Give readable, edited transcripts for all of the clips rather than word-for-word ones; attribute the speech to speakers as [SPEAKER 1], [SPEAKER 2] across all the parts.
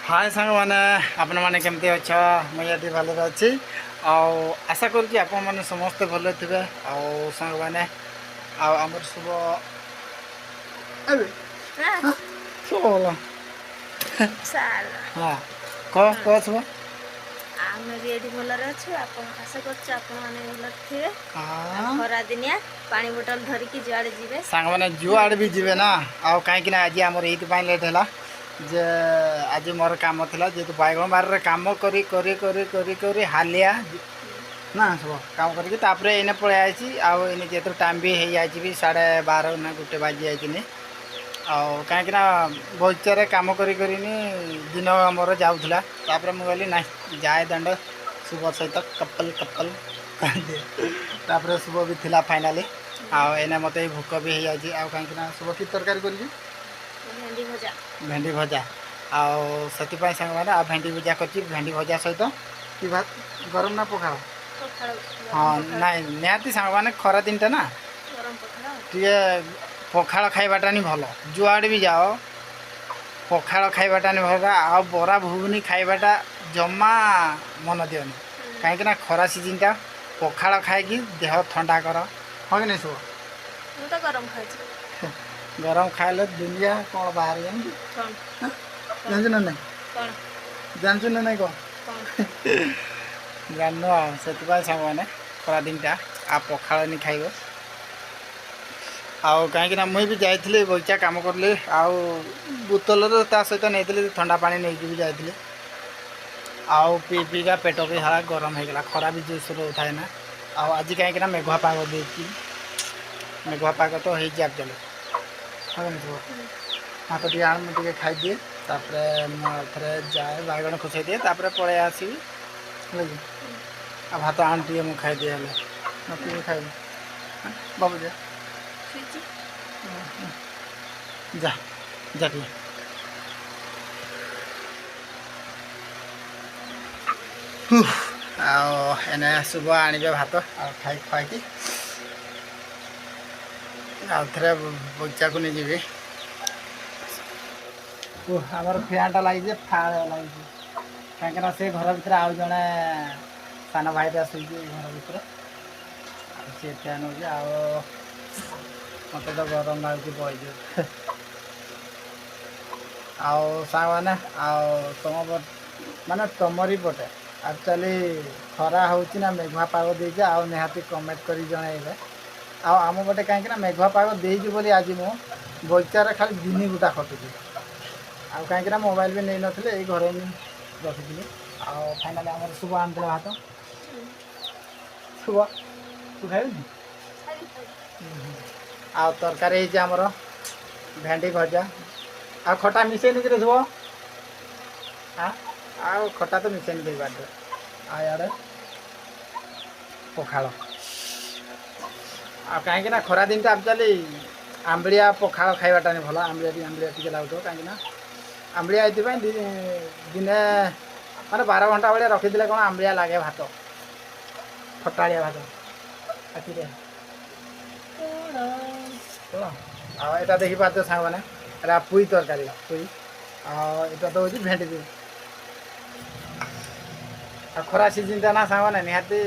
[SPEAKER 1] हाय सांग मैंने आपण मैंने केमती अच्छ मुझे भल अच्छी आशा करुँच आपण मैंने समस्ते भल थे सांग मैंने आमर शुभ शुभ भल हाँ कह कह शुभ
[SPEAKER 2] आमे भी एठी भलरे अछु आपण आशा करछु आपण माने भल थिबे खरा दिनिया पानी बोतल धरि की जुआड़े जीवे
[SPEAKER 1] सांग मैंने जुआड़ भी जीवे ना आउ कहीं आज आमर ये लेट है जे आज मोर काम था जेहेतु बैगण बार कम करी हालिया ना सब काम करके इने पलि आई आने जेहतु टाइम भी हो जाए 12:30 ना 1 बाजी जाइए कहीं बगीचार कम करी दिन मोर जाऊला मुझे ना जाए दंड शुभ सहित कपल कपल तापर शुभ भी थिला फाइनाली आने मत भोक भी हो जाए कहीं शुभ कि तरकारी कर भेंडी भजा आती सांग मैंने भेंडी भजा कर भेंडी भजा सहित कि भात गरम ना पखाड़ हाँ ना निहाती सांग मैंने खरा दिन टा ना टे पखाड़ खाइबाटा नहीं भल जुआड़े भी जाओ पखाड़ खाइबाटा नहीं भल आ बरा घुगुनी खाइबाटा जमा मन दियनी कहीं खरा सीजन टा पखाड़ खाई देह ठंडा कर हाँ कि नहीं सब
[SPEAKER 2] गरम खाई
[SPEAKER 1] गरम खाइले दुनिया कौन बाहर जानचु ना नहीं जानचु ना नहीं कौन जान से सांग मैंने खरा दिन टा आ पखाड़ नहीं खाइब आउ कहीं मुझे भी जाइए बगीचा कम करी बोतल सहित नहीं ठंडा पानी नहीं भी जाइए आउ पी पीका पेट भी सारा गरम हो गला खरा भी जोश उठाए ना आज कहीं मेघुआ पाग दे मेघुआ पाग तो हो चलो हाँ तो आन मुझे खाई दिए थे जाए बैगण खुसई दिए पलि आसवि भात आन टे मुझे खाई दिए ना खाई बाबू जा जा जा एने शुभ आने भात खाई खाई थे बगीचा को नहीं जी आमर फैन टा लगी फाड़ लगी कहीं से घर भर आउ जड़े सान भाईटा शुई घर भर सी फैन हो मत तो गरम लगे बई सांग मैंने तुम माने तुमरी पटे एक्चुअली खरा होना मेघुआ पाग दे निहाती कमेंट कर जन आम पटे कहीं मेघुआ पाग देजी बोली आज मु बगीचार खाली दिन गुटा खटुची कहीं मोबाइल भी नहीं नथिले ए घर रखी फाइनाली आम शुभ आनते भात शुभ तू खाई आ तरकारी आमर भेंडी भजा आ खटा मिसेनी कि शुभ हाँ आ खटा तो मिसेनी दे बाटे आड़े पखाड़ आ कहीं खरा दिन टा एक्चुअली आंबलिया पखाड़ खाइबाटा नहीं भल आंबलिया टी लगे कहीं आंबलिया ये दिने माने 12 घंटा भाई रखीदे कौन आंबलिया लगे भात खटाड़िया भात राति यहाँ देखी पार्थ सांग मैंने एरा पुई तरकारी पुई यहाँ तो हूँ भेंडी खरा सीजन टा ना सांग मैंने निहाती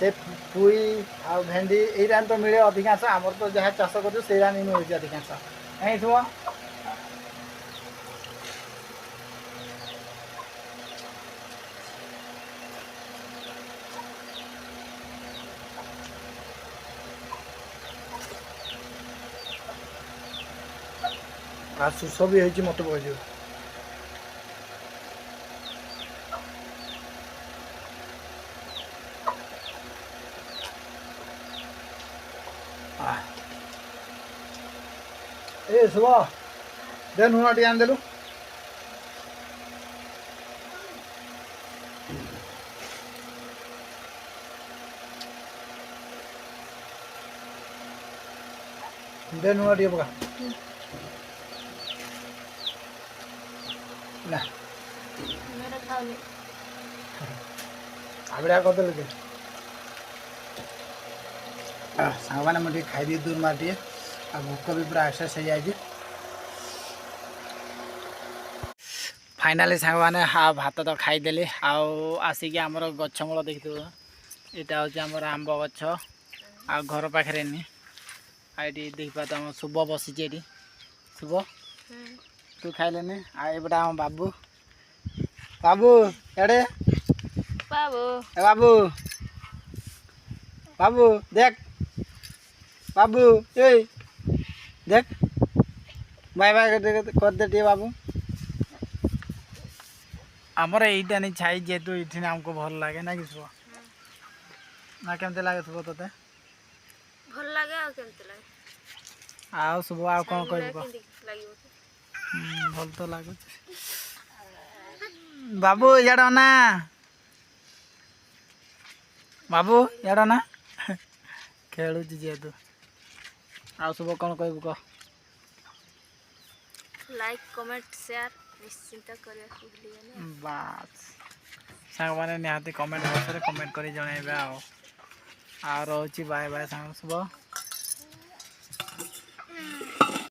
[SPEAKER 1] से पुई आ भेंडी यही तो मिले अधिकांश आमर तो जहाँ चाष कर मिलूँ अधिकांश कहीं थो आ सुस भी हो मत बज ए शुभ दे नुण टे आनदेलु दे नुण टे पका ना आबड़ा करदेलु के सांग मैंने मुझे खाई दी दूर मार टे भोक भी पूरा एक्सेस हो जाए फाइनाली सांग मैंने भात तो खाईदेली आसिक आमर गछमूल देखी यहाँ हूँ आमर आंब गछ आ घर पाखे आई देखा तो आम शुभ बसी शुभ तू खाइलेनी आईपटे आम बाबू बाबू एडे
[SPEAKER 2] बाबू
[SPEAKER 1] बाबू बाबू देख बाबू ए देख बाय बाय कर दे टे बाबू आमर यहीटा नहीं छाई जेहेतु ये आमको भल लगे ना कि शुभ ना केमती लगे शुभ तोते
[SPEAKER 2] भल लगे आ केमती लगे
[SPEAKER 1] आओ शुभ आ कौन कह भल तो लगुच बाबू इड़ा ना बाबू इड़ा ना खेलुच जेहेतु आओ शुभ कौन कह कह
[SPEAKER 2] लाइक कमेंट शेयर निश्चिंत करिया भूलिए
[SPEAKER 1] बास सांग मैंने निहाती कमेंट बॉक्स रे कमेंट करी जणैबे आ रोची बाय बाय सांग शुभ